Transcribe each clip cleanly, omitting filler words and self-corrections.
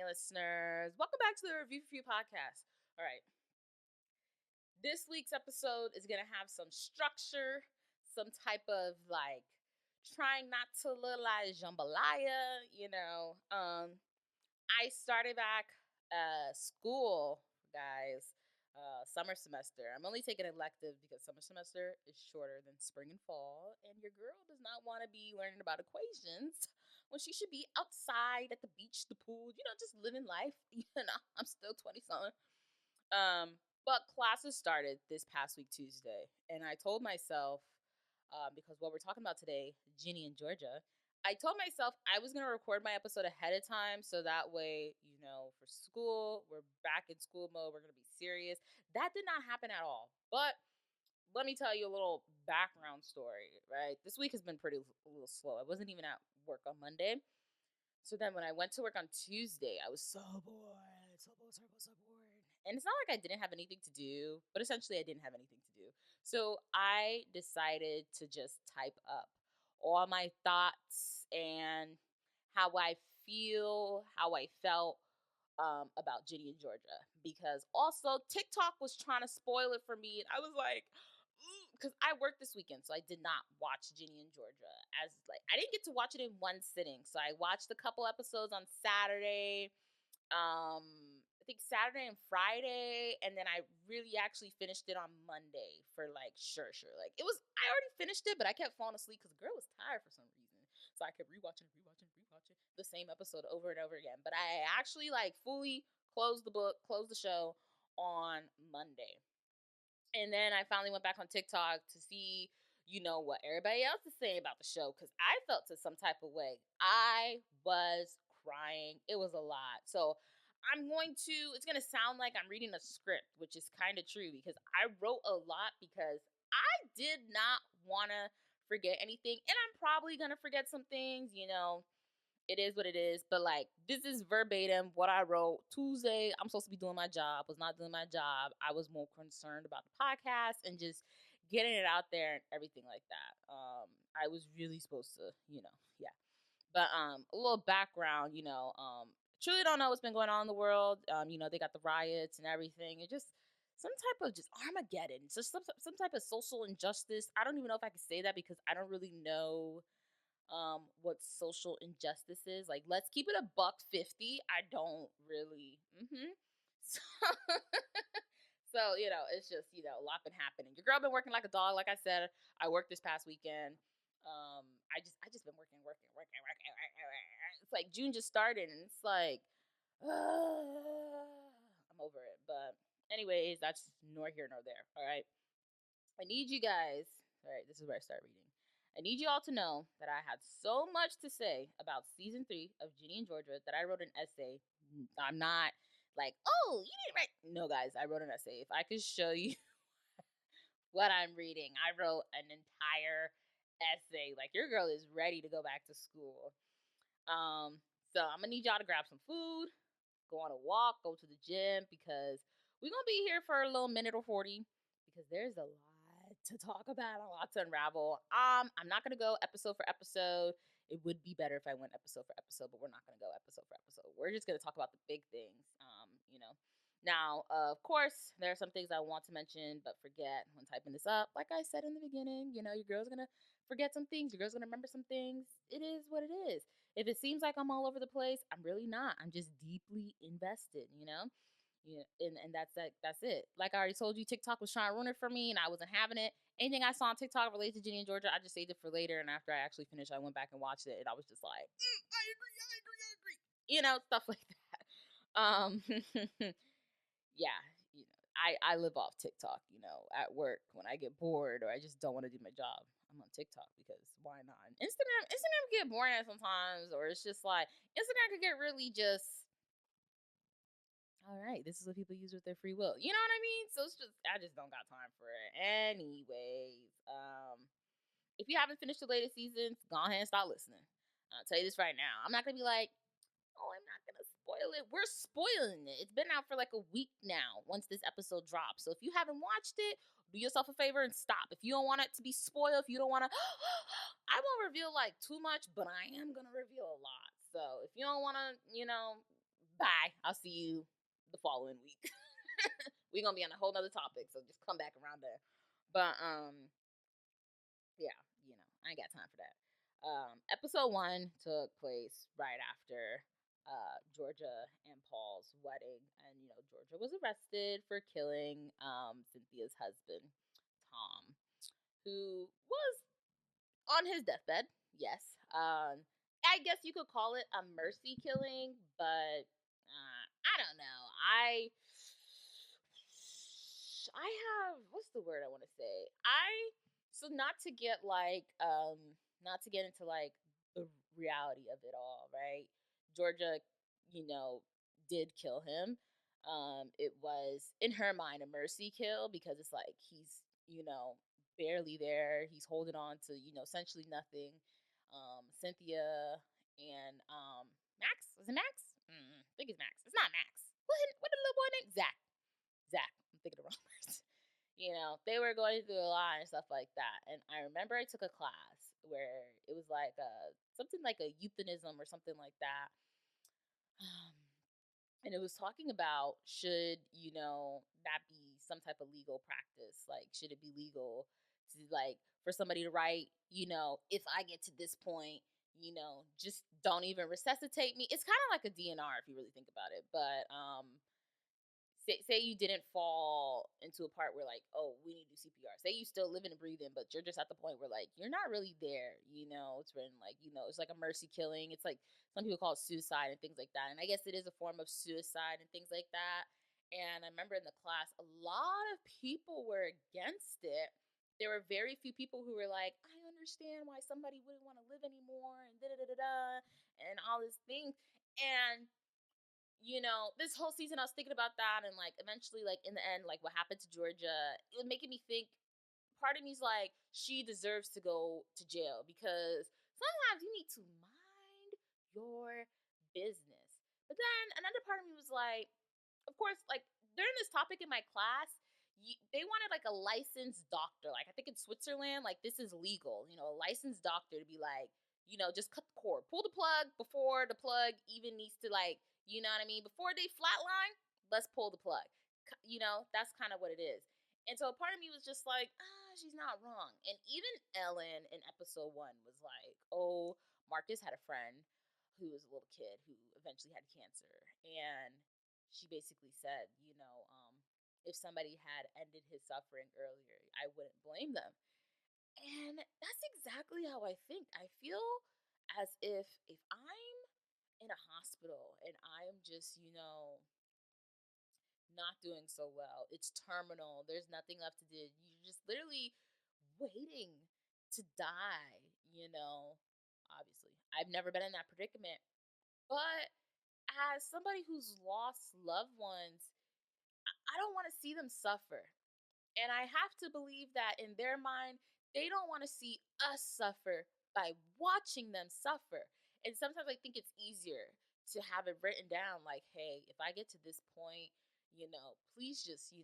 listeners. Welcome back to the Review for You podcast. All right. This week's episode is going to have some structure, some type of trying not to look like jambalaya, I started back school, guys, summer semester. I'm only taking elective because summer semester is shorter than spring and fall, and your girl does not want to be learning about equations when she should be outside at the beach, the pool, just living life. I'm still 20 something. But classes started this past week, Tuesday, and I told myself, because what we're talking about today, Ginny and Georgia, I told myself I was going to record my episode ahead of time so that way, for school, we're back in school mode, we're going to be serious. That did not happen at all. But let me tell you a little background story, right? This week has been a little slow. I wasn't even at work on Monday. So then when I went to work on Tuesday, I was so bored, so bored. And it's not like I didn't have anything to do, but essentially I didn't have anything to do. So I decided to just type up all my thoughts and how I feel, how I felt about Ginny and Georgia. Because also TikTok was trying to spoil it for me. And I was like, because I worked this weekend, so I did not watch Ginny and Georgia. I didn't get to watch it in one sitting. So I watched a couple episodes on Saturday. I think Saturday and Friday, and then I really actually finished it on Monday for sure. I already finished it, but I kept falling asleep because the girl was tired for some reason. So I kept rewatching the same episode over and over again. But I actually fully closed the book, closed the show on Monday. And then I finally went back on TikTok to see, what everybody else is saying about the show. Because I felt to some type of way. I was crying. It was a lot. So it's going to sound like I'm reading a script, which is kind of true. Because I wrote a lot because I did not want to forget anything. And I'm probably going to forget some things, It is what it is. But this is verbatim what I wrote Tuesday. I'm supposed to be doing my job. Was not doing my job. I was more concerned about the podcast and just getting it out there and everything like that. I was really supposed to, yeah. But a little background, truly don't know what's been going on in the world. They got the riots and everything. It just some type of just Armageddon. Just some type of social injustice. I don't even know if I can say that because I don't really know what social injustice is. Let's keep it a $1.50. I don't really so, so it's just a lot been happening. Your girl been working like a dog. Like I said, I worked this past weekend. I just been working. It's like June just started and it's like I'm over it. But anyways, that's nor here nor there. All right, I need you guys. All right, this is where I start reading. I need you all to know that I had so much to say about season 3 of Ginny and Georgia that I wrote an essay. I'm not oh, you didn't write. No, guys, I wrote an essay. If I could show you what I'm reading, I wrote an entire essay. Your girl is ready to go back to school. So I'm gonna need y'all to grab some food, go on a walk, go to the gym because we're gonna be here for a little minute or 40 because there's a lot to talk about, a lot to unravel. I'm not gonna go episode for episode. It would be better if I went episode for episode, but we're not gonna go episode for episode. We're just gonna talk about the big things. Now, of course, there are some things I want to mention, but forget when typing this up. Like I said in the beginning, your girl's gonna forget some things. Your girl's gonna remember some things. It is what it is. If it seems like I'm all over the place, I'm really not. I'm just deeply invested, Yeah, and that's it. Like I already told you, TikTok was trying to ruin it for me, and I wasn't having it. Anything I saw on TikTok related to Ginny and Georgia, I just saved it for later. And after I actually finished, I went back and watched it, and I was just like, I agree. Stuff like that. Yeah, I live off TikTok. At work when I get bored or I just don't want to do my job, I'm on TikTok because why not? Instagram can get boring at sometimes, or it's just Instagram could get really just all right, this is what people use with their free will. You know what I mean? So I just don't got time for it. Anyways, if you haven't finished the latest seasons, go ahead and start listening. I'll tell you this right now. I'm not gonna be like, oh, I'm not gonna spoil it. We're spoiling it. It's been out for a week now once this episode drops. So if you haven't watched it, do yourself a favor and stop. If you don't want it to be spoiled, if you don't want to, I won't reveal too much, but I am gonna reveal a lot. So if you don't want to, Bye. I'll see you the following week. We're gonna be on a whole nother topic, so just come back around there. But yeah, I ain't got time for that. Episode one took place right after Georgia and Paul's wedding, and Georgia was arrested for killing Cynthia's husband, Tom, who was on his deathbed. Yes. I guess you could call it a mercy killing, but I don't know. I have, what's the word I want to say? So not to get not to get into like the reality of it all, right? Georgia, you know, did kill him. It was in her mind a mercy kill because it's like he's, barely there. He's holding on to, essentially nothing. Cynthia and Max, was it Max? I think it's Max. It's not Max. What the little boy name? Zach. Zach. I'm thinking the wrong person. They were going through a lot and stuff like that. And I remember I took a class where it was like something like a euthanism or something like that. And it was talking about should that be some type of legal practice, like should it be legal to like for somebody to write, if I get to this point, just don't even resuscitate me. It's kind of like a DNR if you really think about it. But say you didn't fall into a part where like, oh, we need to do CPR. Say you still living and breathing, but you're just at the point where like you're not really there. It's written like it's like a mercy killing. It's like some people call it suicide and things like that. And I guess it is a form of suicide and things like that. And I remember in the class, a lot of people were against it. There were very few people who were like, I understand why somebody wouldn't want to live anymore and da da da da da and all these things. And this whole season I was thinking about that and like eventually like in the end, like what happened to Georgia, it was making me think part of me's like she deserves to go to jail because sometimes you need to mind your business. But then another part of me was like, of course, like during this topic in my class, they wanted like a licensed doctor. Like I think in Switzerland, like this is legal. A licensed doctor to be like, just cut the cord, pull the plug before the plug even needs to like, you know what I mean? Before they flatline, let's pull the plug. That's kind of what it is. And so part of me was just like, she's not wrong. And even Ellen in episode one was like, oh, Marcus had a friend who was a little kid who eventually had cancer. And she basically said, if somebody had ended his suffering earlier, I wouldn't blame them. And that's exactly how I think. I feel as if I'm in a hospital and I'm just, not doing so well. It's terminal. There's nothing left to do. You're just literally waiting to die, Obviously, I've never been in that predicament. But as somebody who's lost loved ones, I don't want to see them suffer. And I have to believe that in their mind, they don't want to see us suffer by watching them suffer. And sometimes I think it's easier to have it written down like, hey, if I get to this point, please just,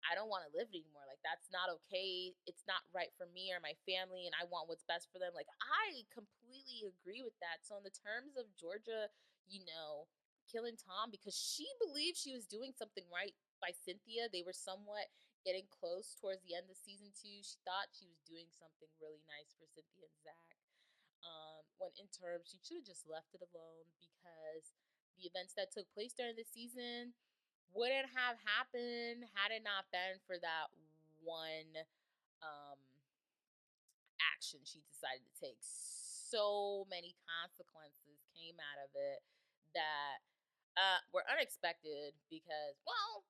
I don't want to live it anymore. Like, that's not okay. It's not right for me or my family. And I want what's best for them. Like, I completely agree with that. So, in the terms of Georgia, killing Tom because she believed she was doing something right by Cynthia, they were somewhat getting close towards the end of season two. She thought she was doing something really nice for Cynthia and Zach. When in terms, she should have just left it alone because the events that took place during the season wouldn't have happened had it not been for that one um, action she decided to take. So many consequences came out of it that were unexpected because, well,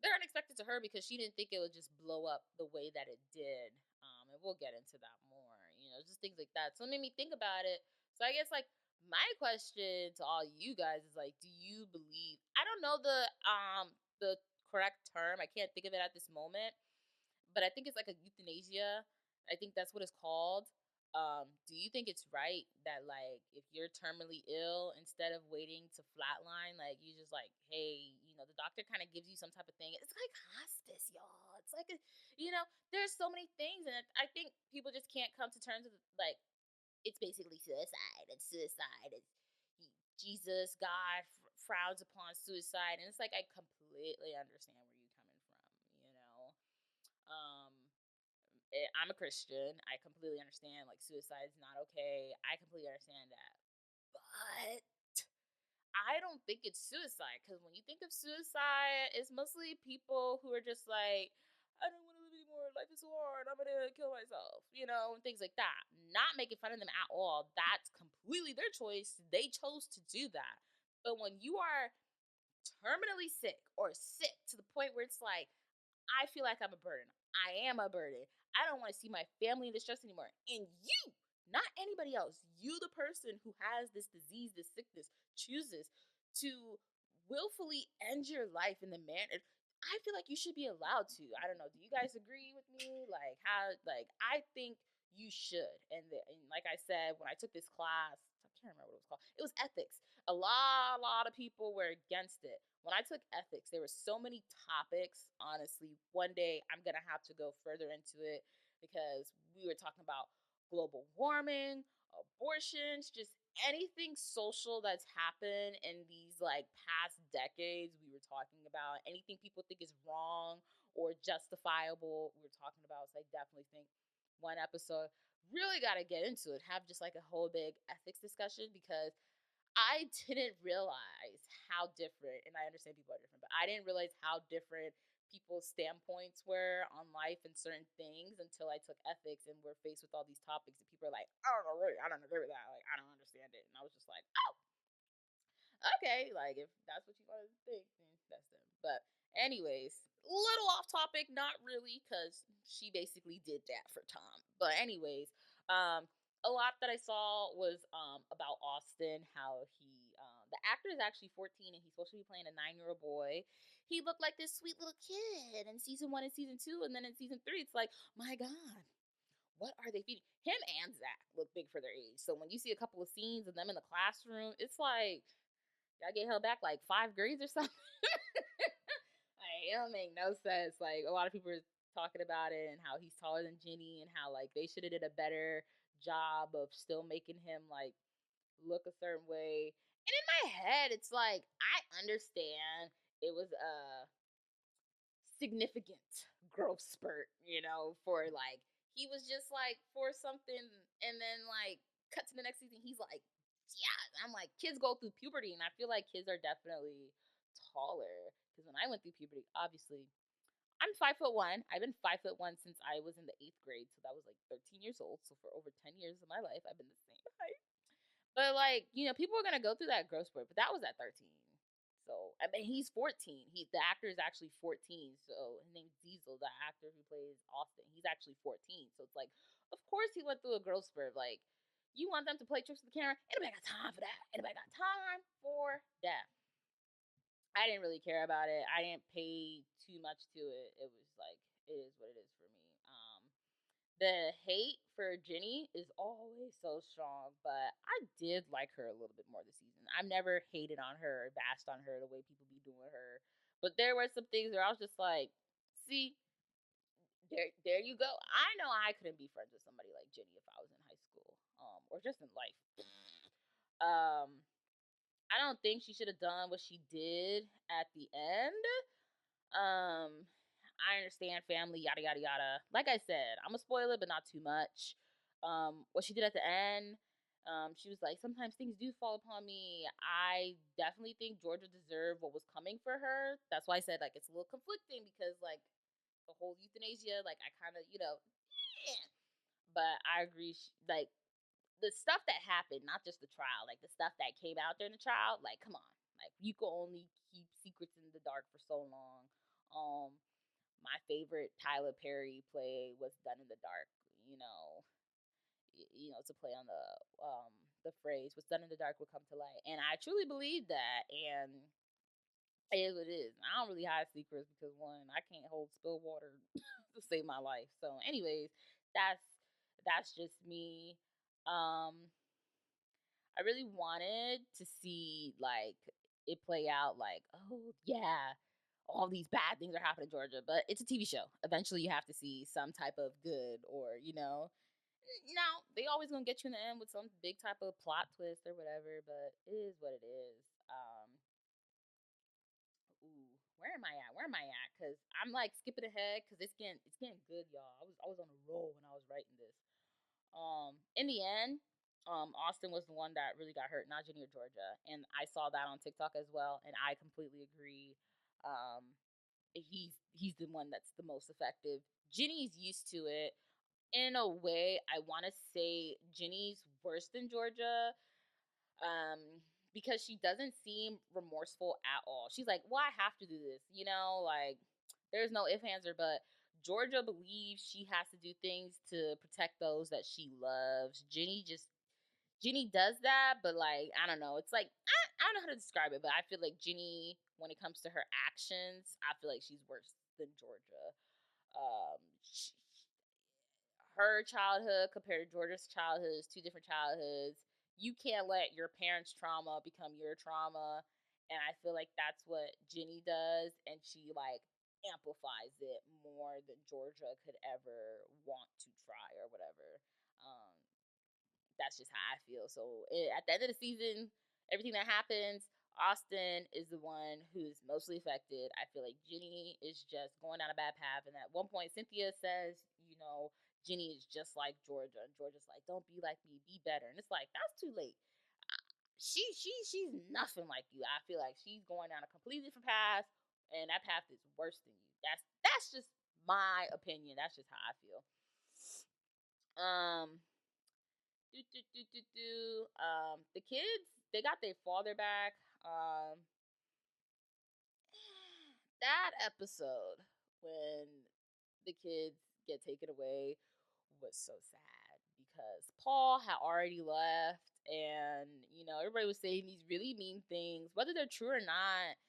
they're unexpected to her because she didn't think it would just blow up the way that it did. And we'll get into that more, just things like that. So it made me think about it. So I guess like my question to all you guys is like, do you believe? I don't know the correct term. I can't think of it at this moment, but I think it's like a euthanasia. I think that's what it's called. Do you think it's right that like if you're terminally ill, instead of waiting to flatline, like you just like, hey, the doctor kind of gives you some type of thing. It's like hospice, y'all. It's like there's so many things, and I think people just can't come to terms with like it's basically suicide. It's suicide. It's Jesus, God, frowns upon suicide, and it's like I completely understand where you're coming from, you know. Um I'm a Christian. I completely understand like suicide is not okay. I completely understand that. But I don't think it's suicide because when you think of suicide, it's mostly people who are just like, I don't want to live anymore. Life is so hard. I'm gonna kill myself, and things like that. Not making fun of them at all. That's completely their choice. They chose to do that. But when you are terminally sick or sick to the point where it's like, I feel like I'm a burden. I am a burden. I don't want to see my family in distress anymore. And you, not anybody else, you, the person who has this disease, this sickness, chooses to willfully end your life in the manner. I feel like you should be allowed to. I don't know. Do you guys agree with me? Like how? Like I think you should. And like I said, when I took this class, I can't remember what it was called. It was ethics. A lot of people were against it. When I took ethics, there were so many topics. Honestly, one day I'm gonna have to go further into it because we were talking about global warming, abortions, just anything social that's happened in these like past decades. We were talking about anything people think is wrong or justifiable. We were talking about. So I definitely think one episode really got to get into it. Have just like a whole big ethics discussion because I didn't realize how different, and I understand people are different, but I didn't realize how different people's standpoints were on life and certain things until I took ethics and we're faced with all these topics and people are like, I don't agree with that. Like, I don't understand it. And I was just like, oh, okay, like if that's what you want to think, then that's them. But anyways, little off topic, not really, because she basically did that for Tom. But anyways, a lot that I saw was about Austin, how he the actor is actually 14 and he's supposed to be playing a 9-year-old boy. He looked like this sweet little kid in season 1 and season 2, and then in season 3, it's like, my God, what are they feeding? Him and Zach look big for their age. So when you see a couple of scenes of them in the classroom, it's like I get held back like 5 grades or something. Like, it don't make no sense. Like a lot of people are talking about it and how he's taller than Ginny and how like they should have did a better job of still making him like look a certain way. And in my head, it's like I understand it was a significant growth spurt, for like he was just like for something and then like cut to the next season, he's like, yeah, I'm like, kids go through puberty, and I feel like kids are definitely taller. Because when I went through puberty, obviously, I'm 5'1". I've been 5'1" since I was in the 8th grade, so that was like 13 years old. So for over 10 years of my life, I've been the same height. But like, people are gonna go through that growth spurt, but that was at 13. So I mean, he's 14. The actor is actually 14. So his name's Diesel, the actor who plays Austin. He's actually 14. So it's like, of course he went through a growth spurt. Like, you want them to play tricks with the camera? Anybody got time for that? Anybody got time for that? I didn't really care about it. I didn't pay too much to it. It was like, it is what it is for me. The hate for Ginny is always so strong, but I did like her a little bit more this season. I've never hated on her or bashed on her the way people be doing her. But there were some things where I was just like, see, there you go. I know I couldn't be friends with somebody like Ginny if I was in high school, or just in life. um, I don't think she should have done what she did at the end. Um, I understand family, yada yada yada. Like I said, I'm gonna spoil it, but not too much. What she did at the end, she was like, sometimes things do fall upon me. I definitely think Georgia deserved what was coming for her. That's why I said like it's a little conflicting because like the whole euthanasia, like I kind of, yeah. But I agree, like the stuff that happened, not just the trial, like the stuff that came out during the trial, like come on, like you can only keep secrets in the dark for so long. My favorite Tyler Perry play was Done in the Dark. To play on the phrase "what's done in the dark will come to light," and I truly believe that. And it is what it is. I don't really hide secrets because one, I can't hold spilled water to save my life. So, anyways, that's just me. Um, I really wanted to see like it play out like, oh yeah, all these bad things are happening in Georgia, but it's a TV show. Eventually you have to see some type of good or, now they always gonna get you in the end with some big type of plot twist or whatever, but it is what it is. where am I at? Where am I at? Because I'm like skipping ahead because it's getting good, y'all. I was on a roll when I was writing this. In the end, Austin was the one that really got hurt, not Ginny or Georgia, and I saw that on TikTok as well, and I completely agree. Um, he's the one that's the most effective. Ginny's used to it. In a way, I want to say Ginny's worse than Georgia, um, because she doesn't seem remorseful at all. She's like, "Well, I have to do this," like there's no ifs, ands, or but. Georgia believes she has to do things to protect those that she loves. Ginny does that, but like I don't know. It's like I don't know how to describe it, but I feel like Ginny, when it comes to her actions, I feel like she's worse than Georgia. Her childhood compared to Georgia's childhood is two different childhoods. You can't let your parents' trauma become your trauma, and I feel like that's what Ginny does, and she like amplifies it more than Georgia could ever want to try or whatever. Um, that's just how I feel. So at the end of the season, everything that happens, Austin is the one who's mostly affected. I feel like Ginny is just going down a bad path. And at one point, Cynthia says, Ginny is just like Georgia, and Georgia's like, "Don't be like me, be better." And it's like that's too late. She's nothing like you. I feel like she's going down a completely different path, and that path is worse than you. That's just my opinion. That's just how I feel. Um, the kids, they got their father back. That episode when the kids get taken away was so sad because Paul had already left, and everybody was saying these really mean things, whether they're true or not.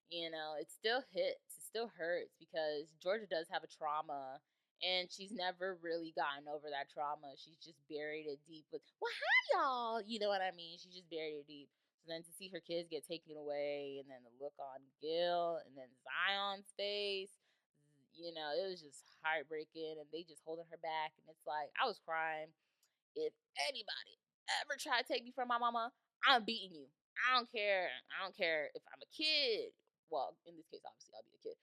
It still hits, it still hurts because Georgia does have a trauma, and she's never really gotten over that trauma. She's just buried it deep with, "Well, hi y'all," you know what I mean? She just buried it deep. So then to see her kids get taken away, and then the look on Gil and then Zion's face, it was just heartbreaking, and they just holding her back, and it's like I was crying. If anybody ever try to take me from my mama, I'm beating you. I don't care. I don't care if I'm a kid. Well, in this case, obviously, I'll be a kid.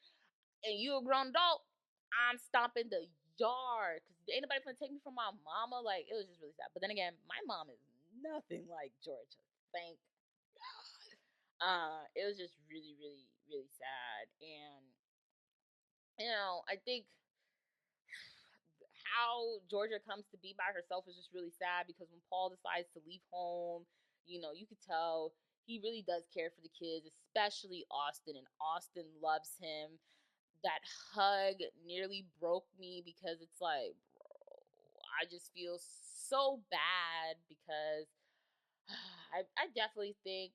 And you a grown adult, I'm stomping the yard. Because ain't nobody gonna take me from my mama. Like, it was just really sad. But then again, my mom is nothing like Georgia. Thank God. It was just really, really, really sad. And, I think how Georgia comes to be by herself is just really sad because when Paul decides to leave home, you could tell he really does care for the kids, especially Austin, and Austin loves him. That hug nearly broke me because it's like, bro, I just feel so bad because I definitely think,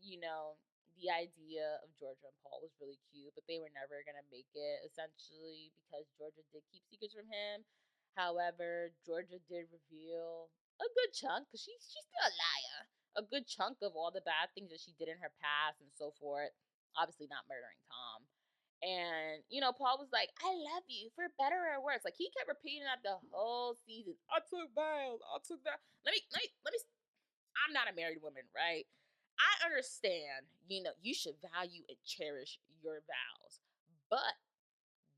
you know, the idea of Georgia and Paul was really cute, but they were never going to make it essentially because Georgia did keep secrets from him. However, Georgia did reveal a good chunk, because she's still a liar, a good chunk of all the bad things that she did in her past and so forth. Obviously, not murdering Tom. And, Paul was like, "I love you for better or worse." Like, he kept repeating that the whole season. "I took vows. I took that." Let me I'm not a married woman, right? I understand, you should value and cherish your vows, but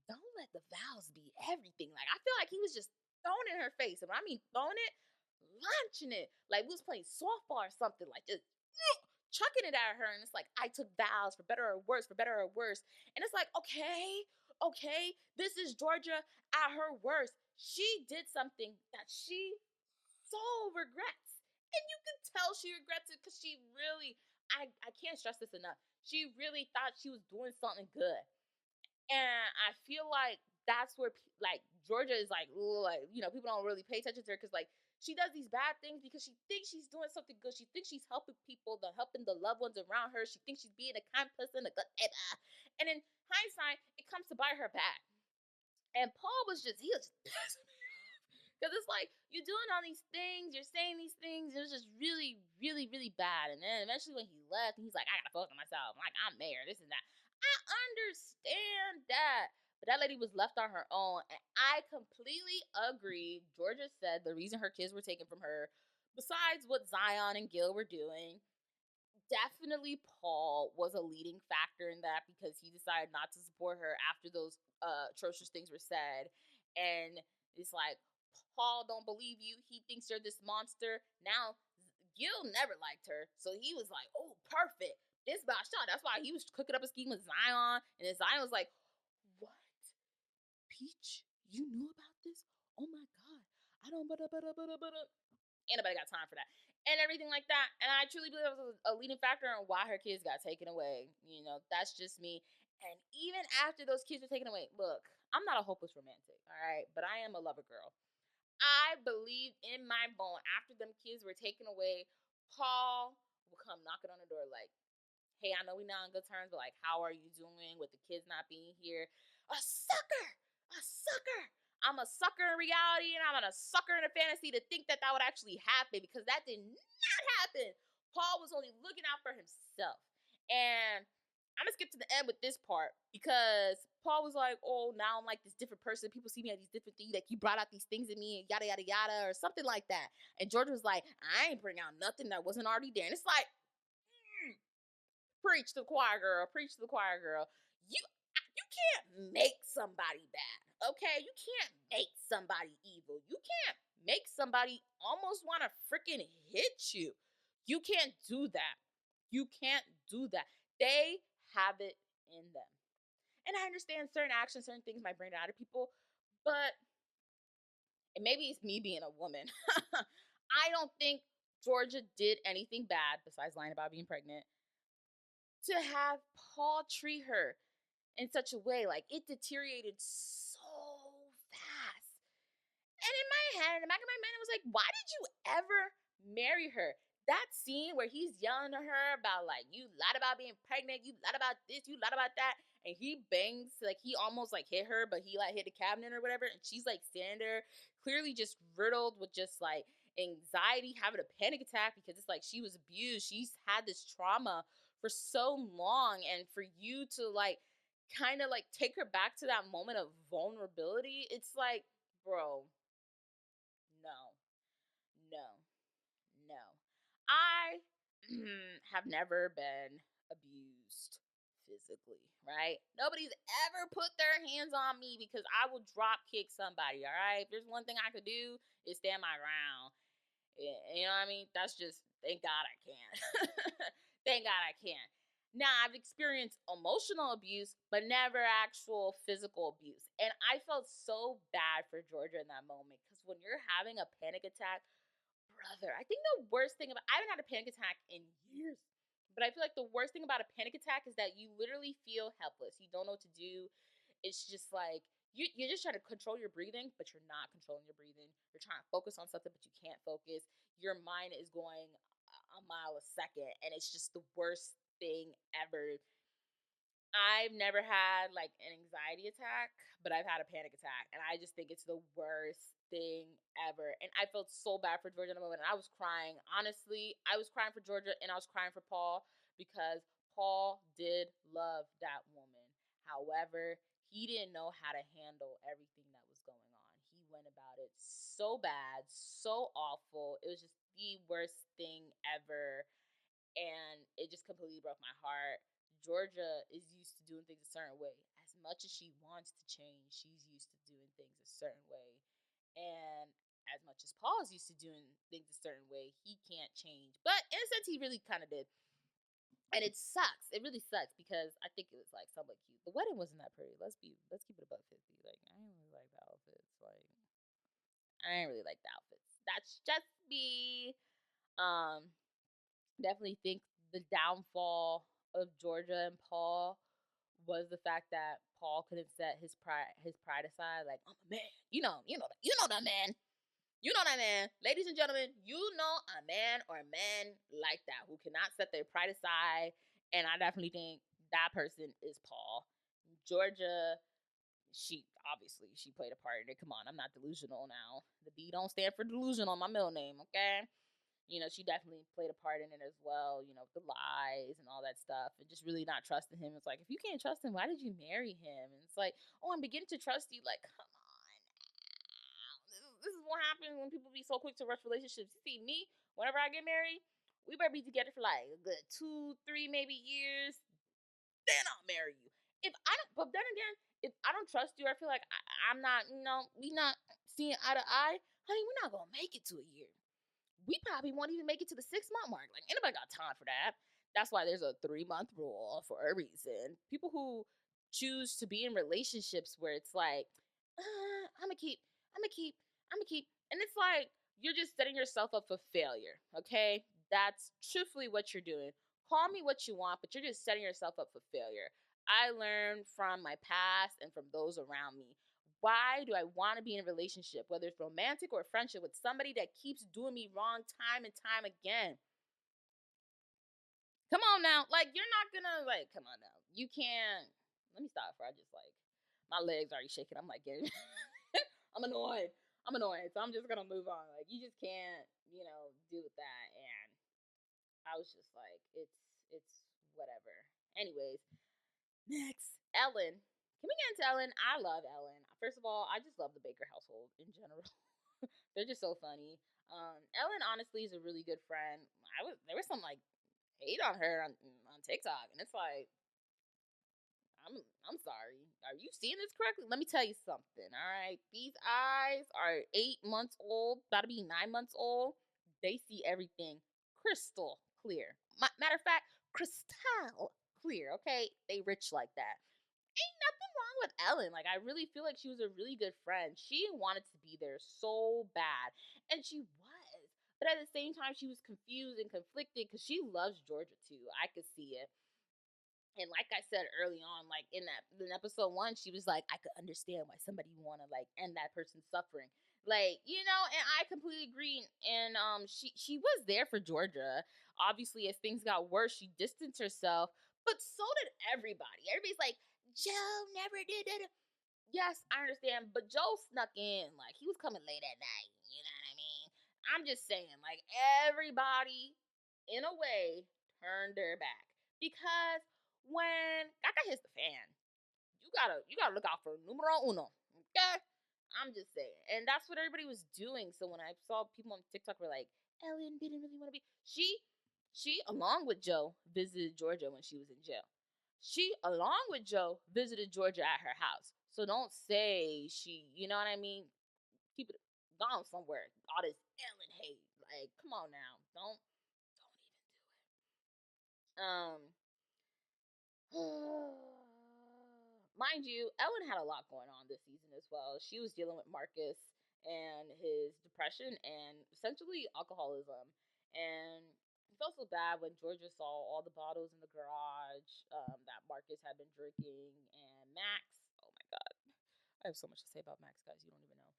don't let the vows be everything. Like, I feel like he was just throwing it in her face. And when I mean throwing it, launching it. Like we was playing softball or something, like just chucking it at her. And it's like, "I took vows for better or worse, for better or worse." And it's like, okay, this is Georgia at her worst. She did something that she so regrets. And you can tell she regrets it because she really, I can't stress this enough. She really thought she was doing something good. And I feel like that's where, like, Georgia is like, people don't really pay attention to her because, like, she does these bad things because she thinks she's doing something good. She thinks she's helping people, helping the loved ones around her. She thinks she's being a kind person, a good, and in hindsight, it comes to bite her back. And Paul he was just pissing me off. Because it's like, you're doing all these things, you're saying these things. It was just really, really, really bad. And then eventually when he left, he's like, "I gotta focus on myself. Like, I'm mayor, this and that." I understand that. But that lady was left on her own. And I completely agree. Georgia said the reason her kids were taken from her, besides what Zion and Gil were doing, Definitely Paul was a leading factor in that because he decided not to support her after those atrocious things were said. And it's like, Paul don't believe you. He thinks you're this monster. Now, Gil never liked her. So he was like, oh, perfect. This about shot. That's why he was cooking up a scheme with Zion. And then Zion was like, what? Peach, you knew about this? Oh my God. I don't, ain't nobody got time for that. And everything like that. And I truly believe that was a leading factor in why her kids got taken away. You know, that's just me. And even after those kids were taken away, look, I'm not a hopeless romantic, all right? But I am a lover girl. I believe in my bone after them kids were taken away, Paul will come knocking on the door like, hey, I know we not on good terms, but like, how are you doing with the kids not being here? A sucker, a sucker. I'm a sucker in reality, and I'm a sucker in a fantasy to think that that would actually happen because that did not happen. Paul was only looking out for himself, and I'm gonna skip to the end with this part because Paul was like, "Oh, now I'm like this different person. People see me as these different things. Like you brought out these things in me, and yada yada yada, or something like that." And George was like, "I ain't bring out nothing that wasn't already there." And it's like, preach to the choir girl, preach to the choir girl. You can't make somebody bad, okay? You can't make somebody evil. You can't make somebody almost want to freaking hit you. You can't do that. You can't do that. They have it in them. And I understand certain actions, certain things might bring it out of people, but and maybe it's me being a woman. I don't think Georgia did anything bad besides lying about being pregnant to have Paul treat her in such a way. Like it deteriorated so fast. And in my head, in the back of my mind, I was like, why did you ever marry her? That scene where he's yelling to her about like, you lied about being pregnant, you lied about this, you lied about that, and he bangs, like he almost like hit her, but he like hit the cabinet or whatever, and she's like standing there, clearly just riddled with just like anxiety, having a panic attack because it's like she was abused. She's had this trauma for so long, and for you to like kind of like take her back to that moment of vulnerability, it's like, bro, no, no, no. I have never been abused physically, right? Nobody's ever put their hands on me because I will drop kick somebody, all right? If there's one thing I could do, is stand my ground. Yeah, you know what I mean? That's just, thank God I can. Thank God I can. Now, I've experienced emotional abuse, but never actual physical abuse. And I felt so bad for Georgia in that moment because when you're having a panic attack, brother, I think the worst thing about, I haven't had a panic attack in years, but I feel like the worst thing about a panic attack is that you literally feel helpless. You don't know what to do. It's just like you're just trying to control your breathing, but you're not controlling your breathing. You're trying to focus on something, but you can't focus. Your mind is going a mile a second, and it's just the worst thing ever. I've never had like an anxiety attack, but I've had a panic attack, and I just think it's the worst thing ever. And I felt so bad for Georgia in the moment, and I was crying. Honestly, I was crying for Georgia, and I was crying for Paul because Paul did love that woman. However, he didn't know how to handle everything that was going on. He went about it so bad, so awful. It was just the worst thing ever, and it just completely broke my heart. Georgia is used to doing things a certain way. As much as she wants to change, she's used to doing things a certain way. And as much as Paul's used to doing things a certain way, he can't change. But in a sense, he really kind of did. And it sucks. It really sucks because I think it was like somewhat cute. The wedding wasn't that pretty. Let's keep it above 50. Like I didn't really like the outfits. Like I didn't really like the outfits. That's just me. Um, definitely think the downfall of Georgia and Paul was the fact that Paul couldn't set his pride aside. Like, I'm a man. You know that man. You know that man. Ladies and gentlemen, you know a man or a man like that who cannot set their pride aside. And I definitely think that person is Paul. Georgia, she played a part in it. Come on, I'm not delusional now. The D don't stand for delusional, my middle name, okay? She definitely played a part in it as well, the lies and all that stuff, and just really not trusting him. It's like, if you can't trust him, why did you marry him? And it's like, oh, I'm beginning to trust you. Like, come on now. This is what happens when people be so quick to rush relationships. You see me, whenever I get married, We better be together for like a good 2, 3, maybe years. Then I'll marry you. If I don't, but then again, if I don't trust you, I feel like I'm not, we not seeing eye to eye, honey, we're not gonna make it to a year. We probably won't even make it to the 6 month mark. Like, anybody got time for that? That's why there's a 3 month rule for a reason. People who choose to be in relationships where it's like, I'm gonna keep, I'm gonna keep, I'm gonna keep, and it's like you're just setting yourself up for failure. Okay, that's truthfully what you're doing. Call me what you want, but you're just setting yourself up for failure. I learned from my past and from those around me. Why do I want to be in a relationship, whether it's romantic or friendship, with somebody that keeps doing me wrong time and time again? Come on now. Like, you're not gonna, like, come on now. You can't. Let me stop for I just, like, my legs already shaking. I'm like, getting, I'm annoyed. I'm annoyed. So I'm just gonna move on. Like, you just can't, do with that. And I was just like, it's whatever. Anyways, next, Ellen. Can we get into Ellen? I love Ellen. First of all, I just love the Baker household in general. They're just so funny. Ellen honestly is a really good friend. There was some like hate on her on TikTok, and it's like, I'm sorry. Are you seeing this correctly? Let me tell you something. All right, these eyes are 8 months old, about to be 9 months old. They see everything crystal clear. Matter of fact, crystal clear. Okay, they rich like that. Ain't nothing wrong with Ellen. Like, I really feel like she was a really good friend. She wanted to be there so bad, and she was. But at the same time, she was confused and conflicted because she loves Georgia too. I could see it. And like I said early on, like in episode 1, she was like, I could understand why somebody would want to like end that person's suffering. Like, and I completely agree. And she was there for Georgia. Obviously, as things got worse, she distanced herself, but so did everybody. Everybody's like, Joe never did it. Yes, I understand, but Joe snuck in. Like, he was coming late at night. You know what I mean? I'm just saying, like, everybody, in a way, turned their back because when Kaka hits the fan, you gotta look out for numero uno. Okay, I'm just saying, and that's what everybody was doing. So when I saw people on TikTok were like, Ellen didn't really want to be, she along with Joe visited Georgia when she was in jail. She, along with Joe, visited Georgia at her house. So don't say she, you know what I mean? Keep it gone somewhere. All this Ellen hate. Like, come on now. Don't even do it. Mind you, Ellen had a lot going on this season as well. She was dealing with Marcus and his depression and essentially alcoholism. And it felt so bad when Georgia saw all the bottles in the garage that Marcus had been drinking. And Max, oh my God, I have so much to say about Max, guys. You don't even know.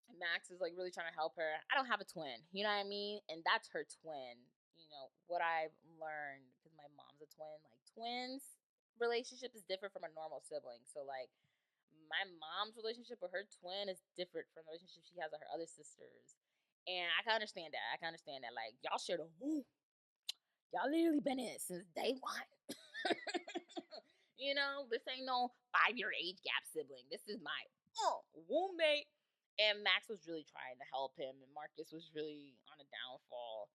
And Max is like really trying to help her. I don't have a twin, you know what I mean? And that's her twin. What I've learned, because my mom's a twin, like, twins relationship is different from a normal sibling. So like, my mom's relationship with her twin is different from the relationship she has with her other sisters. And I can understand that. I can understand that. Like, y'all share the woo. Y'all literally been in it since day one. This ain't no 5-year age gap sibling. This is my roommate. And Max was really trying to help him, and Marcus was really on a downfall.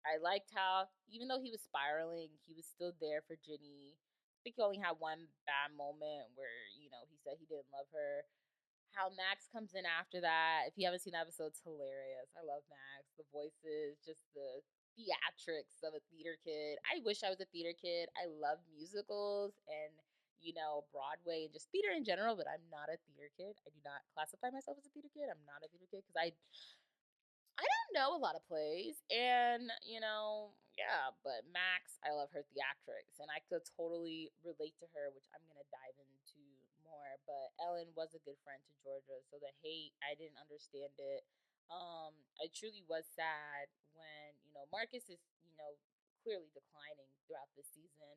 I liked how, even though he was spiraling, he was still there for Ginny. I think he only had one bad moment where, he said he didn't love her. How Max comes in after that. If you haven't seen that episode, it's hilarious. I love Max. The voices, just the theatrics of a theater kid. I wish I was a theater kid. I love musicals and, Broadway and just theater in general, but I'm not a theater kid. I do not classify myself as a theater kid. I'm not a theater kid because I don't know a lot of plays, and yeah, but Max, I love her theatrics, and I could totally relate to her, which I'm gonna dive into more. But Ellen was a good friend to Georgia, so the hate, I didn't understand it. I truly was sad when Marcus is clearly declining throughout the season,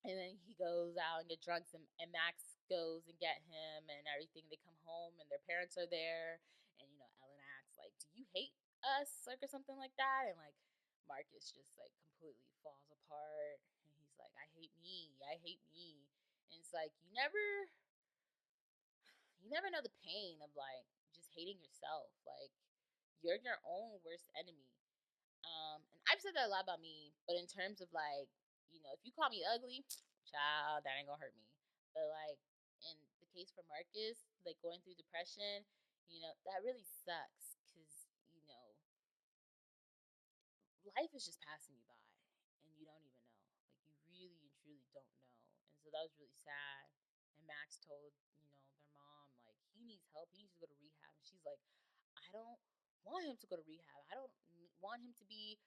and then he goes out and get drunk, and Max goes and get him and everything. They come home and their parents are there, and Ellen asks like, "Do you hate us?" Like, or something like that, and like Marcus just like completely falls apart, and he's like, "I hate me. I hate me." And it's like, you never know the pain of like just hating yourself. Like, you're your own worst enemy. And I've said that a lot about me, but in terms of like, if you call me ugly, child, that ain't gonna hurt me. But like in the case for Marcus, like going through depression, that really sucks because life is just passing you by and you don't even know. Like you really and truly don't know. And so that was really sad. And Max told, their mom, like, he needs help. He needs to go to rehab. And she's like, I don't want him to go to rehab. I don't want him to be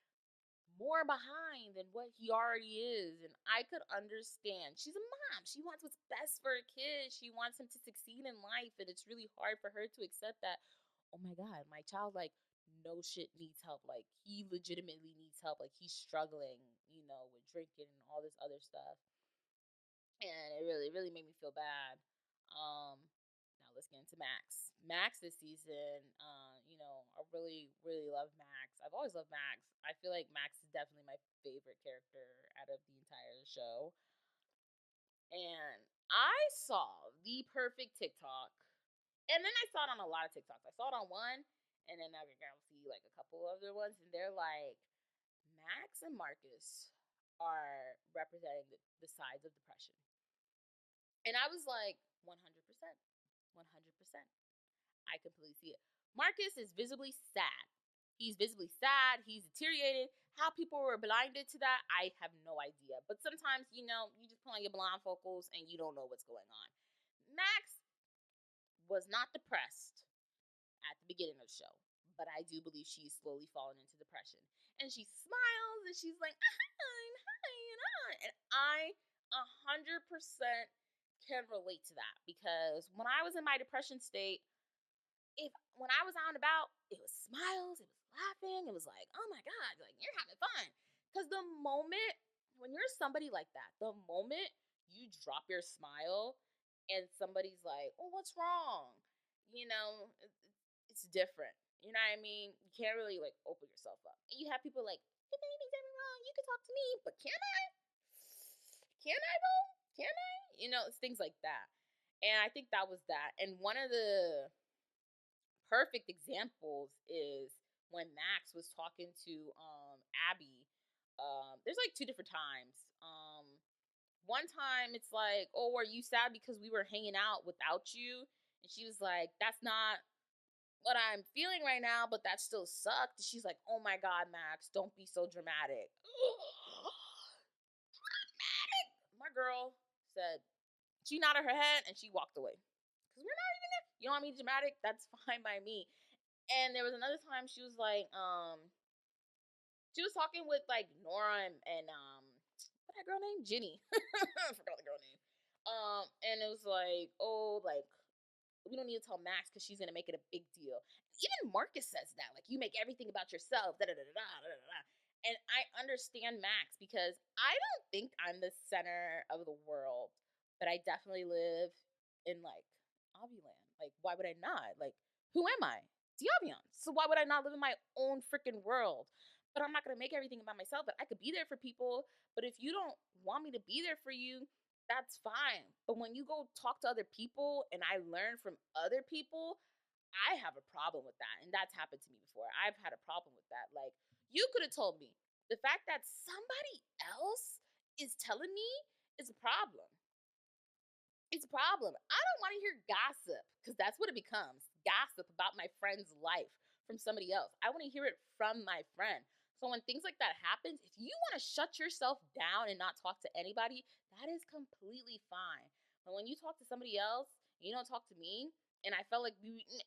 more behind than what he already is. And I could understand. She's a mom. She wants what's best for her kid. She wants him to succeed in life. And it's really hard for her to accept that, oh my God, my child, like, no shit needs help. Like, he legitimately needs help. Like, he's struggling, with drinking and all this other stuff. And it really, really made me feel bad. Now let's get into Max. Max this season, I really, really love Max. I've always loved Max. I feel like Max is definitely my favorite character out of the entire show. And I saw the perfect TikTok. And then I saw it on a lot of TikToks. I saw it on one, and then I can see like a couple other ones, and they're like, Max and Marcus are representing the sides of depression. And I was like, 100%. 100%. I completely see it. Marcus is visibly sad. He's visibly sad. He's deteriorated. How people were blinded to that, I have no idea. But sometimes, you just put on your blindfolds and you don't know what's going on. Max was not depressed at the beginning of the show, but I do believe she's slowly falling into depression. And she smiles and she's like, hi, and I 100% can relate to that because when I was in my depression state, when I was out and about, it was smiles, it was laughing, it was like, oh my God, like you're having fun. Because the moment when you're somebody like that, the moment you drop your smile and somebody's like, oh, what's wrong? It's different. You know what I mean? You can't really like open yourself up. And you have people like, if anything's ever wrong, you can talk to me, but can I? Can I though? Can I? It's things like that. And I think that was that. And one of the perfect examples is when Max was talking to Abby. There's like two different times. One time it's like, oh, are you sad because we were hanging out without you? And she was like, that's not what I'm feeling right now, but that still sucked. She's like, oh my God, Max, don't be so dramatic. Dramatic. My girl said, she nodded her head and she walked away. Because we're not even there. You don't want me dramatic? That's fine by me. And there was another time she was like, she was talking with like Nora and what that girl name? Ginny. I forgot the girl name. And it was like, oh, like we don't need to tell Max because she's gonna make it a big deal. Even Marcus says that, like you make everything about yourself. Da da da da da da da. And I understand Max because I don't think I'm the center of the world, but I definitely live in like Aviland. Like, why would I not? Like, who am I? Diavion. So why would I not live in my own freaking world? But I'm not gonna make everything about myself. But I could be there for people. But if you don't want me to be there for you, that's fine. But when you go talk to other people and I learn from other people, I have a problem with that. And that's happened to me before. I've had a problem with that. Like, you could have told me. The fact that somebody else is telling me is a problem. It's a problem. I don't want to hear gossip because that's what it becomes, gossip about my friend's life from somebody else. I want to hear it from my friend. So when things like that happens, if you want to shut yourself down and not talk to anybody, that is completely fine. But when you talk to somebody else, and you don't talk to me, and I felt like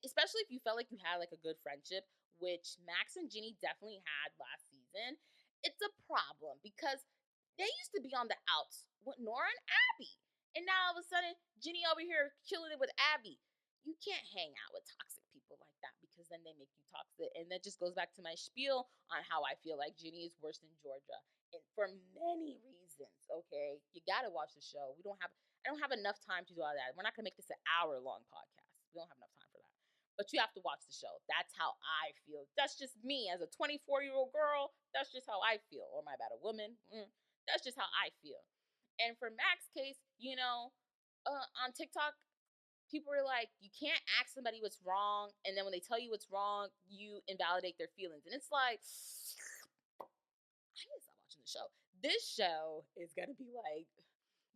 especially if you felt like you had like a good friendship, which Max and Ginny definitely had last season, it's a problem because they used to be on the outs with Nora and Abby. And now all of a sudden, Ginny over here killing it with Abby. You can't hang out with toxic people like that because then they make you toxic. And that just goes back to my spiel on how I feel like Ginny is worse than Georgia. And for many reasons, okay? You gotta watch the show. I don't have enough time to do all that. We're not gonna make this an hour-long podcast. We don't have enough time for that. But you have to watch the show. That's how I feel. That's just me as a 24-year-old girl. That's just how I feel. Or my bad, a woman. That's just how I feel. And for Max's case, on TikTok, people were like, you can't ask somebody what's wrong. And then when they tell you what's wrong, you invalidate their feelings. And it's like, I need to stop watching the show. This show is gonna be like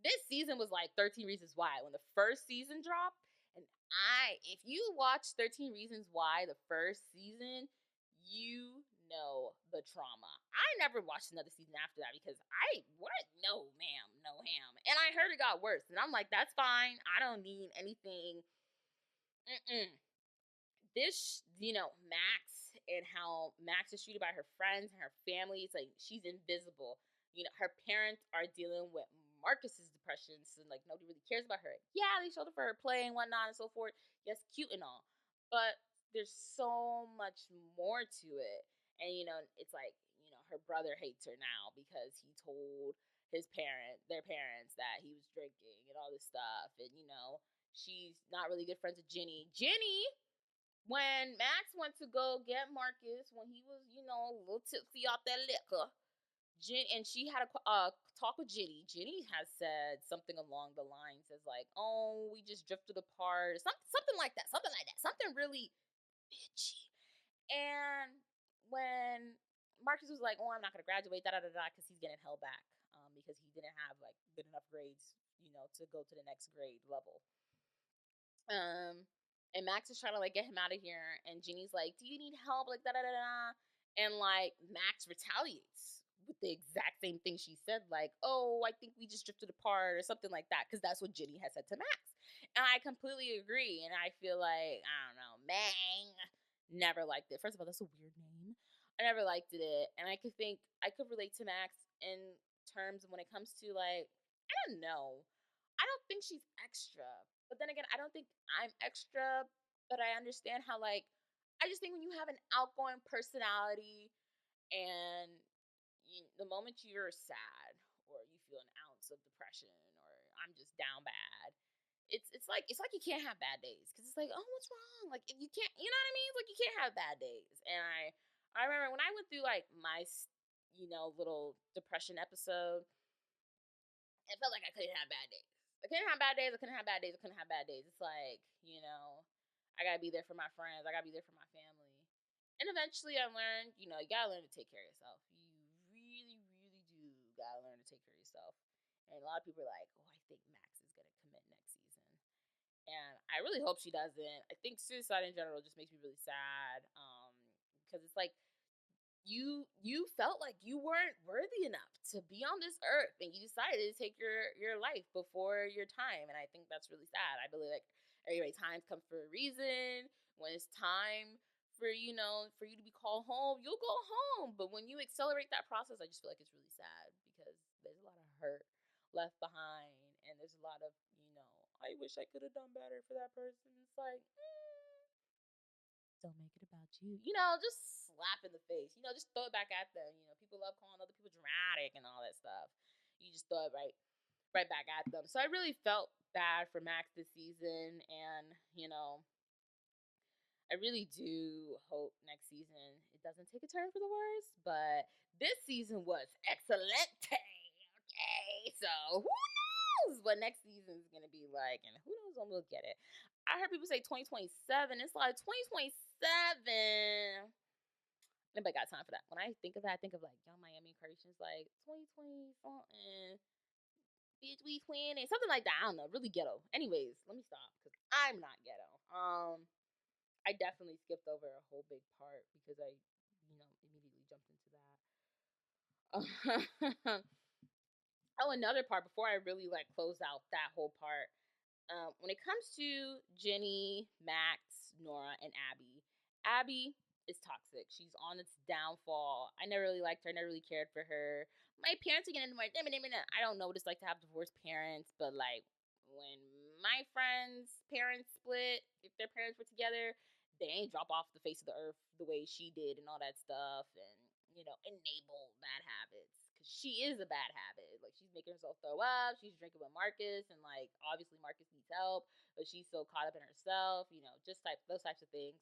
this season was like 13 Reasons Why when the first season dropped. And if you watch 13 Reasons Why, the first season, you know the trauma. I never watched another season after that because what? No, ma'am, no ham. And I heard it got worse. And I'm like, that's fine. I don't need anything. Mm-mm. This, Max and how Max is treated by her friends and her family. It's like she's invisible. Her parents are dealing with Marcus's depression, so like nobody really cares about her. Yeah, they showed up for her play and whatnot and so forth. Yes, cute and all, but there's so much more to it. And it's like her brother hates her now because he told their parents, that he was drinking and all this stuff. And she's not really good friends with Ginny. When Max went to go get Marcus when he was, a little tipsy off that liquor, and she had a talk with Ginny. Ginny has said something along the lines as like, "Oh, we just drifted apart," something like that, something really bitchy. And when Marcus was like, "Oh, I'm not gonna graduate," da da da da, because he's getting held back, because he didn't have like good enough grades, to go to the next grade level. And Max is trying to like get him out of here, and Ginny's like, "Do you need help?" Like da da da da, and like Max retaliates with the exact same thing she said, like, "Oh, I think we just drifted apart," or something like that, because that's what Ginny has said to Max, and I completely agree. And I feel like I don't know, Mang never liked it. First of all, that's a weird name. I never liked it, and I could relate to Max in terms of when it comes to like I don't know. I don't think she's extra. But then again, I don't think I'm extra, but I understand how like I just think when you have an outgoing personality and the moment you're sad or you feel an ounce of depression or I'm just down bad, it's like you can't have bad days because it's like, oh, what's wrong? Like if you can't, you know what I mean? It's like you can't have bad days. And I remember when I went through like my little depression episode, it felt like I couldn't have bad days. I couldn't have bad days. I couldn't have bad days. I couldn't have bad days. It's like, I gotta be there for my friends. I gotta be there for my family. And eventually I learned, you gotta learn to take care of yourself. You really, really do gotta learn to take care of yourself. And a lot of people are like, oh, I think Max is gonna commit next season. And I really hope she doesn't. I think suicide in general just makes me really sad. Because it's like you felt like you weren't worthy enough to be on this earth, and you decided to take your life before your time. And I think that's really sad. I believe like everybody times come for a reason. When it's time for you to be called home, you'll go home. But when you accelerate that process, I just feel like it's really sad because there's a lot of hurt left behind, and there's a lot of I wish I could have done better for that person. It's like don't make it about you. Just slap in the face. Just throw it back at them. People love calling other people dramatic and all that stuff. You just throw it right back at them. So I really felt bad for Max this season, and I really do hope next season it doesn't take a turn for the worse. But this season was excellent. Okay, so who knows what next season is gonna be like, and who knows when we'll get it. I heard people say 2027. It's like 2027. Nobody got time for that. When I think of that, I think of like Young Miami Incursions, like 2020 something, bitch, we twinning, something like that. I don't know, really ghetto. Anyways, let me stop because I'm not ghetto. I definitely skipped over a whole big part because I, immediately jumped into that. Oh, another part before I really like close out that whole part. When it comes to Ginny, Max, Nora, and Abby is toxic. She's on its downfall. I never really liked her. I never really cared for her. My parents are getting more. I don't know what it's like to have divorced parents, but like when my friends' parents split, if their parents were together, they ain't drop off the face of the earth the way she did and all that stuff, and enable bad habits. She is a bad habit. Like she's making herself throw up. She's drinking with Marcus, and like obviously Marcus needs help, but she's so caught up in herself. Just those types of things.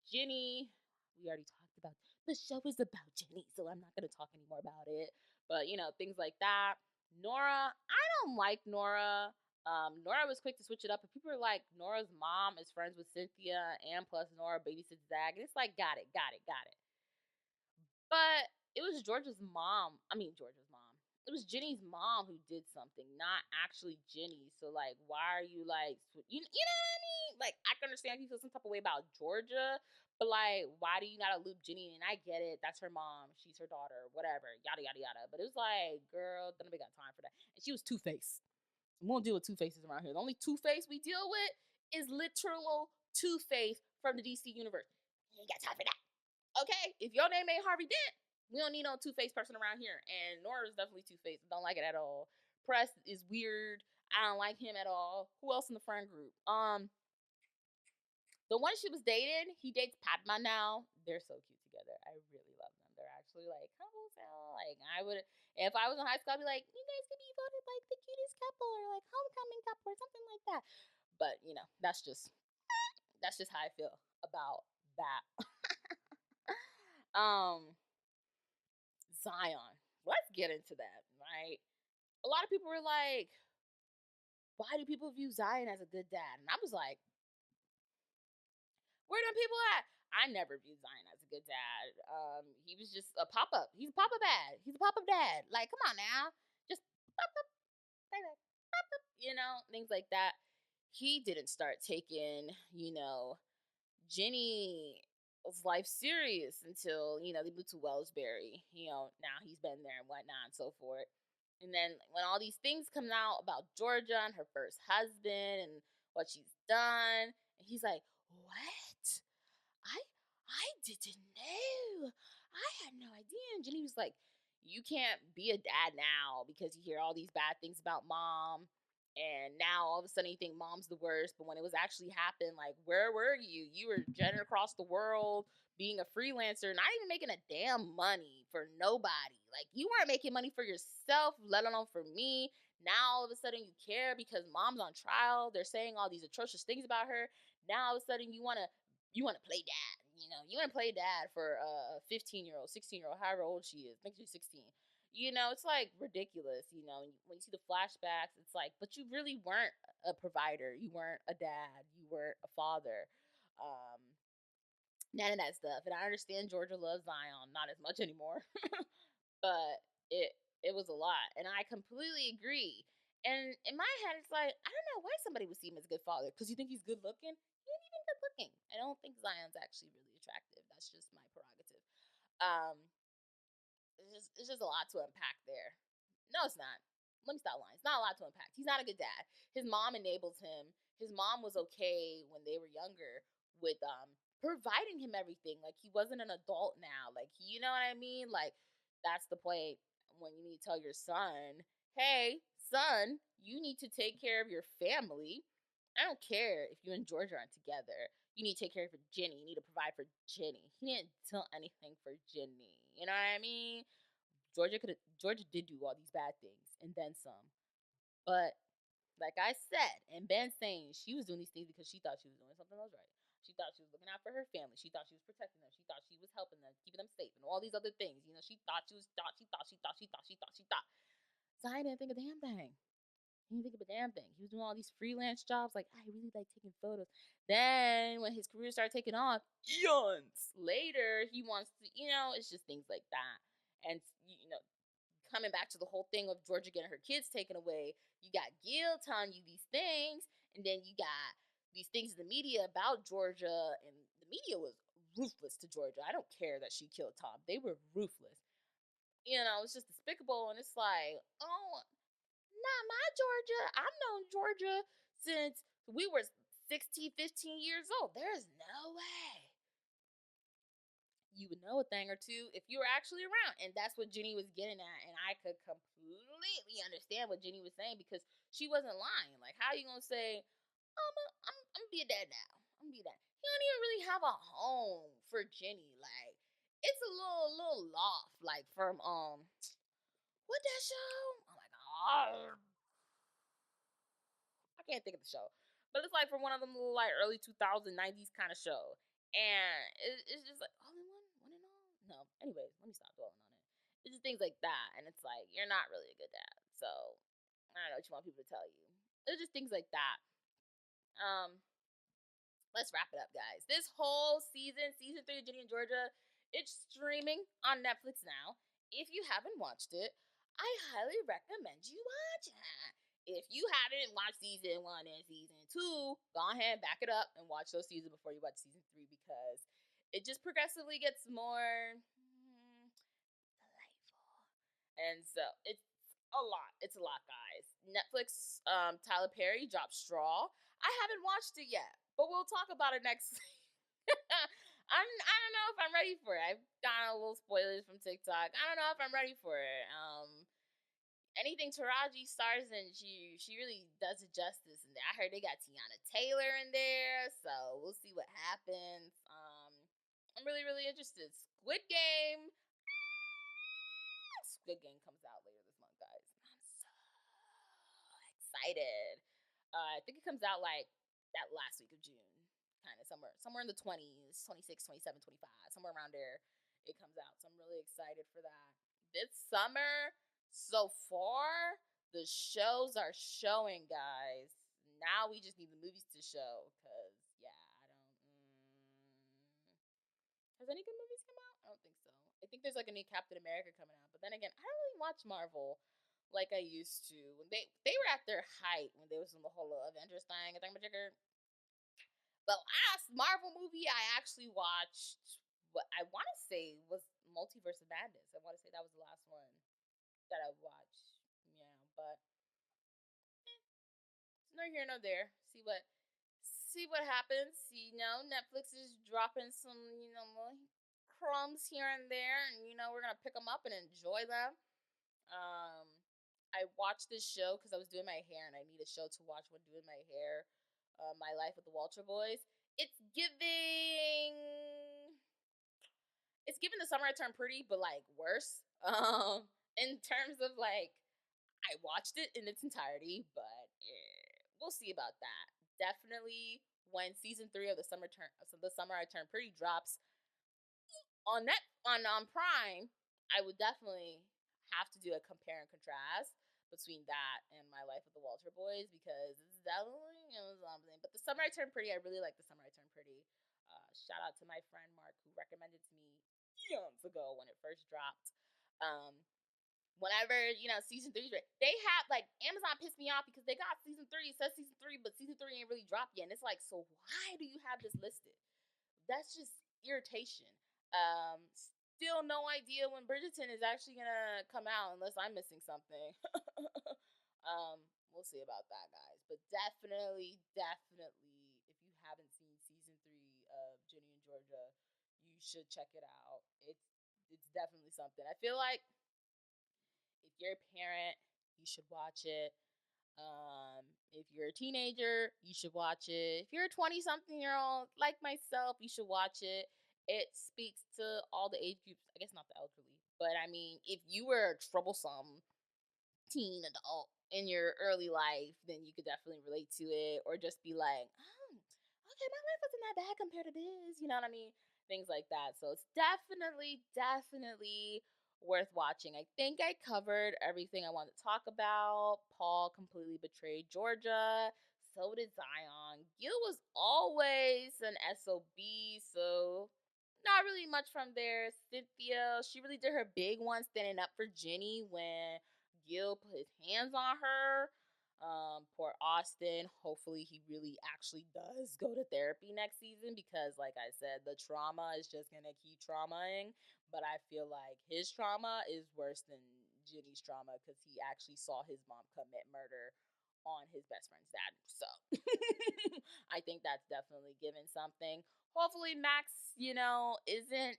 Ginny, we already talked about. The show is about Ginny, so I'm not gonna talk anymore about it. But things like that. Nora, I don't like Nora. Nora was quick to switch it up, and people are like, Nora's mom is friends with Cynthia, and plus Nora babysits Zach, and it's like, got it. But it was Georgia's mom. I mean, Georgia's mom. It was Ginny's mom who did something, not actually Ginny. So, like, why are you like, you know what I mean? Like, I can understand if you feel some type of way about Georgia, but like, why do you gotta loop Ginny in? I get it. That's her mom. She's her daughter. Whatever. Yada yada yada. But it was like, girl, don't nobody got time for that. And she was Two Face. We won't deal with Two Faces around here. The only Two Face we deal with is literal Two Face from the DC universe. You ain't got time for that. Okay? If your name ain't Harvey Dent, we don't need no Two Face person around here. And Nora is definitely Two Face. Don't like it at all. Press is weird. I don't like him at all. Who else in the friend group? The one she was dating, he dates Padma now. They're so cute together. I really love them. They're actually like couples now. Like I would, if I was in high school, I'd be like, you guys could be voted like the cutest couple or like homecoming couple or something like that. But you know, that's just how I feel about that. Zion. Let's get into that, right? A lot of people were like, why do people view Zion as a good dad? And I was like, where them people at? I never viewed Zion as a good dad. He was just a pop up. He's a pop up dad. He's a pop up dad. Like, come on now, just pop up, pop up, things like that. He didn't start taking, Ginny's life serious until they moved to Wellsbury. Now he's been there and whatnot and so forth. And then when all these things come out about Georgia and her first husband and what she's done, and he's like, "What? I I didn't know. I had no idea." And Ginny was like, "You can't be a dad now because you hear all these bad things about mom." And now all of a sudden you think mom's the worst, but when it was actually happened, like, where were you? You were jetting across the world, being a freelancer, not even making a damn money for nobody. Like, you weren't making money for yourself, let alone for me. Now all of a sudden you care because mom's on trial. They're saying all these atrocious things about her. Now all of a sudden you wanna play dad. You want to play dad for a 15-year-old, 16-year-old, however old she is. I think she's 16. It's like ridiculous. When you see the flashbacks, it's like, but you really weren't a provider. You weren't a dad. You weren't a father. Um, None of that stuff. And I understand Georgia loves Zion, not as much anymore, but it was a lot, and I completely agree. And in my head, it's like, I don't know why somebody would see him as a good father. Because you think he's good looking? He ain't even good looking. I don't think Zion's actually really attractive. That's just my prerogative. Um, it's just a lot to unpack there. No, it's not. Let me stop lying. It's not a lot to unpack. He's not a good dad. His mom enables him. His mom was okay when they were younger with providing him everything. Like, he wasn't an adult now. Like, you know what I mean? Like, that's the point when you need to tell your son, hey, son, you need to take care of your family. I don't care if you and Georgia aren't together. You need to take care of Ginny. You need to provide for Ginny. He didn't do anything for Ginny. You know what I mean? Georgia did do all these bad things and then some. But like I said, and Ben saying she was doing these things because she thought she was doing something else right. She thought she was looking out for her family. She thought she was protecting them. She thought she was helping them, keeping them safe, and all these other things. She thought she was thought. She thought. She thought. She thought. She thought. She thought. So I didn't think a damn thing. He didn't think of a damn thing. He was doing all these freelance jobs. Like, I really like taking photos. Then when his career started taking off, eons later, he wants to. It's just things like that. And coming back to the whole thing of Georgia getting her kids taken away, you got Gil telling you these things, and then you got these things in the media about Georgia, and the media was ruthless to Georgia. I don't care that she killed Tom. They were ruthless. It's just despicable, and it's like, oh, not my Georgia. I've known Georgia since we were 16, 15 years old. There's no way you would know a thing or two if you were actually around. And that's what Ginny was getting at. And I could completely understand what Ginny was saying because she wasn't lying. Like, how are you going to say, I'm going to be a dad now? I'm going to be a dad. He don't even really have a home for Ginny. Like, it's a little loft, like, from, what that show? Oh my God. I can't think of the show. But it's like from one of them little, like, early 2090s kind of show. And it's just like, all in one and all. No, anyways, let me stop dwelling on it. It's just things like that, and it's like, you're not really a good dad. So I don't know what you want people to tell you. It's just things like that. Um, let's wrap it up, guys. This whole season 3 of Ginny and Georgia, It's streaming on Netflix now. If you haven't watched it, I highly recommend you watch it. If you haven't watched season 1 and season 2, go ahead and back it up and watch those seasons before you watch season 3, because it just progressively gets more delightful. And so it's a lot. It's a lot, guys. Netflix, Tyler Perry dropped Straw. I haven't watched it yet, but we'll talk about it next. I don't know if I'm ready for it. I've gotten a little spoilers from TikTok. I don't know if I'm ready for it. Anything Taraji stars in, she really does it justice. And I heard they got Tiana Taylor in there, so we'll see what happens. I'm really interested. Squid Game comes out later this month, guys. I'm so excited. I think it comes out like that last week of June, kind of somewhere in the 20s, 26, 27, 25, somewhere around there. It comes out, so I'm really excited for that. This summer, so far, the shows are showing, guys. Now we just need the movies to show, because yeah, I don't. Has any good movies come out? I don't think so. I think there's like a new Captain America coming out, but then again, I don't really watch Marvel like I used to. When they were at their height, when they was in the whole Avengers thing, I think the last Marvel movie I actually watched, what I want to say was Multiverse of Madness. I want to say that was the last one that I watched. Yeah, but it's neither here nor there. See what happens. Netflix is dropping some crumbs here and there, and we're gonna pick them up and enjoy them. Um, I watched this show because I was doing my hair and I need a show to watch when doing my hair. My Life with the Walter Boys. It's giving. It's giving the Summer I Turned Pretty, but like worse. In terms of like, I watched it in its entirety, but we'll see about that. Definitely when season 3 of the Summer I Turned Pretty drops on Prime, I would definitely have to do a compare and contrast between that and My Life with the Walter Boys, because it's definitely something. But the Summer I Turned Pretty, I really like the Summer I Turned Pretty. Shout out to my friend Mark, who recommended to me eons ago when it first dropped. Whenever season 3, they have like Amazon pissed me off because they got season 3. It says season 3, but season 3 ain't really dropped yet, and it's like, so why do you have this listed? That's just irritation. Still no idea when Bridgerton is actually gonna come out, unless I'm missing something. We'll see about that, guys. But definitely, if you haven't seen season 3 of Ginny and Georgia, you should check it out. It's definitely something. I feel like if you're a parent, you should watch it. If you're a teenager, you should watch it. If you're a 20-something-year-old like myself, you should watch it. It speaks to all the age groups. I guess not the elderly, but I mean, if you were a troublesome teen adult in your early life, then you could definitely relate to it, or just be like, oh, okay, my life wasn't that bad compared to this. You know what I mean? Things like that. So it's definitely worth watching. I think I covered everything I wanted to talk about. Paul completely betrayed Georgia. So did Zion. Gil was always an SOB, so not really much from there. Cynthia, she really did her big one standing up for Ginny when Gil put his hands on her. Poor Austin. Hopefully he really actually does go to therapy next season, because like I said, the trauma is just gonna keep traumaing. But I feel like his trauma is worse than Ginny's trauma, because he actually saw his mom commit murder on his best friend's dad. So I think that's definitely given something. Hopefully Max, isn't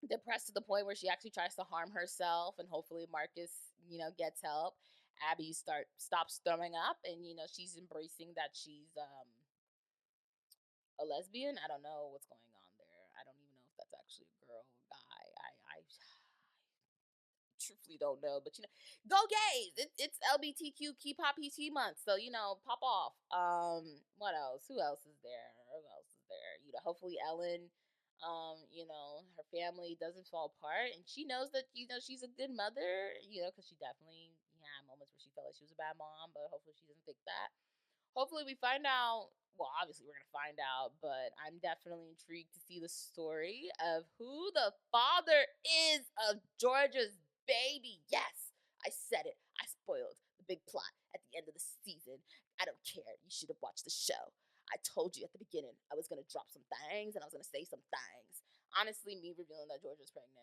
depressed to the point where she actually tries to harm herself, and hopefully Marcus, gets help. Abby stops throwing up, and she's embracing that she's a lesbian. I don't know what's going on there. I don't even know if that's actually a girl or guy. I truthfully don't know, but go gays! It's LBTQ Keep Pop PT month, so pop off. What else? Who else is there? Hopefully Ellen, her family doesn't fall apart, and she knows that she's a good mother. Because she definitely had moments where she felt like she was a bad mom, but hopefully she doesn't think that. hopefully we find out. Well, obviously we're gonna find out, but I'm definitely intrigued to see the story of who the father is of Georgia's baby. Yes, I said it. I spoiled the big plot at the end of the season. I don't care. You should have watched the show. I told you at the beginning I was gonna drop some things and I was gonna say some things. Honestly, me revealing that Georgia's pregnant.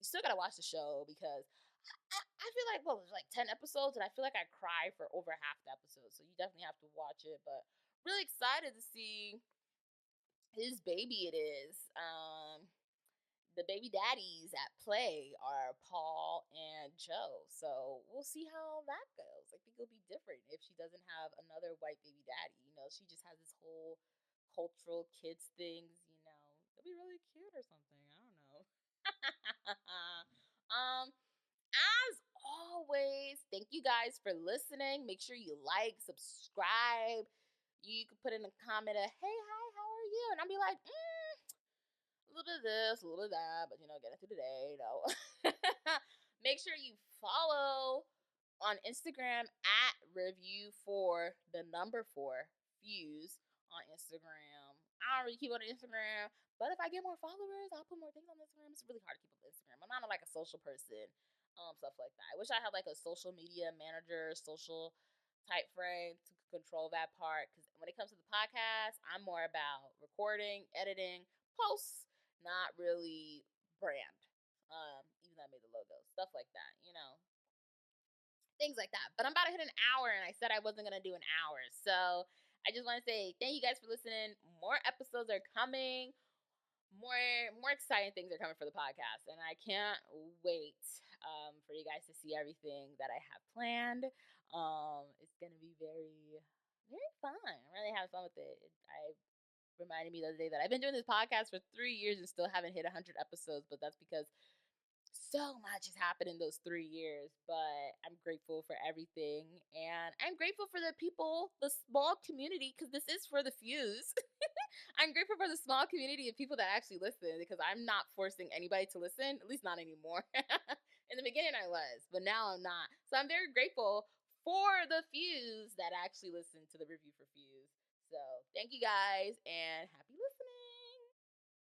You still gotta watch the show because I feel like what was it, like 10 episodes, and I feel like I cried for over half the episode. So you definitely have to watch it. But really excited to see whose baby it is. The baby daddies at play are Paul and Joe. So we'll see how that goes. I think it'll be different if she doesn't have another white baby daddy. You know, she just has this whole cultural kids things. You know, it'll be really cute or something. I don't know. um, as always, thank you guys for listening. Make sure you like, subscribe. You can put in a comment of, hey, hi, how are you? And I'll be like, a little bit of this, a little bit of that, but getting through the day, Make sure you follow on Instagram at review for the number 4 fuse on Instagram. I don't really keep on Instagram, but if I get more followers, I'll put more things on Instagram. It's really hard to keep up with Instagram. I'm not like a social person, stuff like that. I wish I had like a social media manager, social type frame to control that part. Because when it comes to the podcast, I'm more about recording, editing, posts, not really brand. Even though I made the logo, stuff like that, things like that. But I'm about to hit an hour, and I said I wasn't gonna do an hour, so I just want to say thank you guys for listening. More episodes are coming. More exciting things are coming for the podcast, and I can't wait for you guys to see everything that I have planned. It's gonna be very very fun. I'm really having fun with it. I reminded me the other day that I've been doing this podcast for 3 years and still haven't hit 100 episodes, but that's because so much has happened in those 3 years. But I'm grateful for everything, and I'm grateful for the people, the small community, because this is for the fuse. I'm grateful for the small community of people that actually listen, because I'm not forcing anybody to listen, at least not anymore. In the beginning, I was, but now I'm not. So I'm very grateful for the fuse that actually listen to the review for fuse. So thank you guys and happy listening.